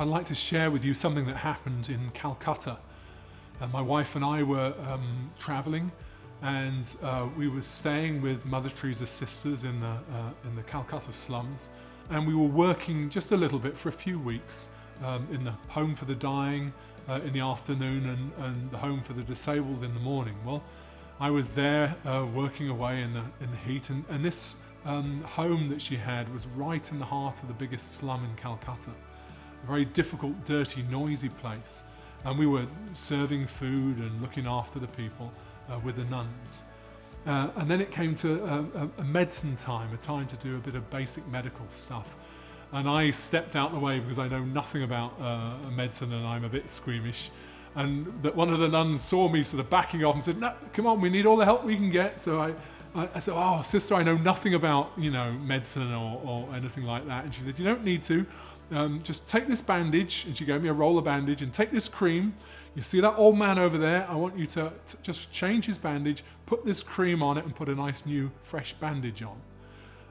I'd like to share with you something that happened in Calcutta. My wife and I were traveling, and we were staying with Mother Teresa's sisters in the Calcutta slums, and we were working just a little bit for a few weeks in the home for the dying in the afternoon and the home for the disabled in the morning. Well, I was there working away in the heat, and this home that she had was right in the heart of the biggest slum in Calcutta. A very difficult, dirty, noisy place. And we were serving food and looking after the people with the nuns. And then it came to a medicine time, a time to do a bit of basic medical stuff. And I stepped out the way because I know nothing about medicine and I'm a bit squeamish. And that one of the nuns saw me sort of backing off and said, "No, come on, we need all the help we can get." So I said, "Oh, sister, I know nothing about, medicine or anything like that." And she said, "You don't need to. Just take this bandage," and she gave me a roll of bandage, "and take this cream. You see that old man over there? I want you to just change his bandage, put this cream on it, and put a nice new fresh bandage on."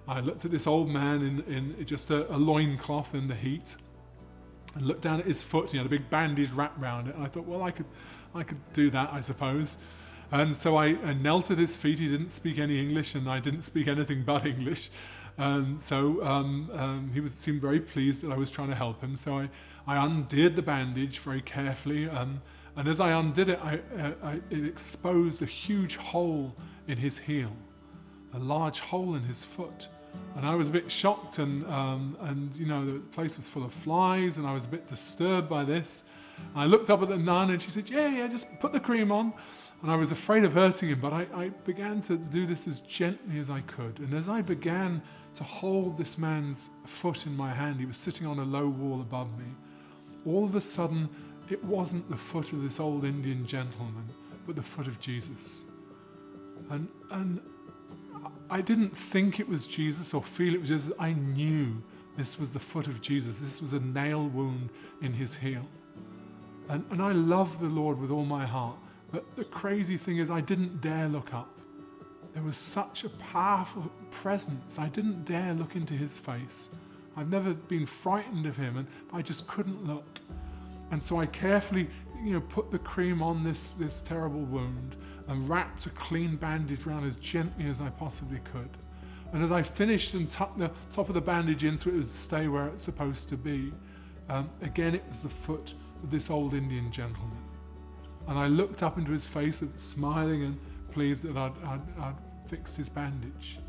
I looked at this old man in just a loincloth in the heat, and looked down at his foot. He had a big bandage wrapped around it, and I thought, well, I could do that, I suppose. And so I knelt at his feet. He didn't speak any English, and I didn't speak anything but English. And so he seemed very pleased that I was trying to help him. So I undid the bandage very carefully, and as I undid it, it exposed a huge hole in his heel, a large hole in his foot. And I was a bit shocked, and the place was full of flies, and I was a bit disturbed by this. I looked up at the nun, and she said, yeah, just put the cream on. And I was afraid of hurting him, but I began to do this as gently as I could. And as I began to hold this man's foot in my hand, he was sitting on a low wall above me. All of a sudden, it wasn't the foot of this old Indian gentleman, but the foot of Jesus. And I didn't think it was Jesus or feel it was Jesus. I knew this was the foot of Jesus. This was a nail wound in his heel. And I love the Lord with all my heart. But the crazy thing is, I didn't dare look up. There was such a powerful presence. I didn't dare look into his face. I've never been frightened of him, and I just couldn't look. And so I carefully, put the cream on this terrible wound and wrapped a clean bandage around as gently as I possibly could. And as I finished and tucked the top of the bandage in so it would stay where it's supposed to be, again it was the foot of this old Indian gentleman. And I looked up into his face, smiling and pleased that I'd fixed his bandage.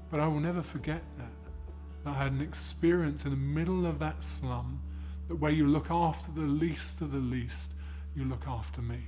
But I will never forget that I had an experience in the middle of that slum, that where you look after the least of the least, you look after me.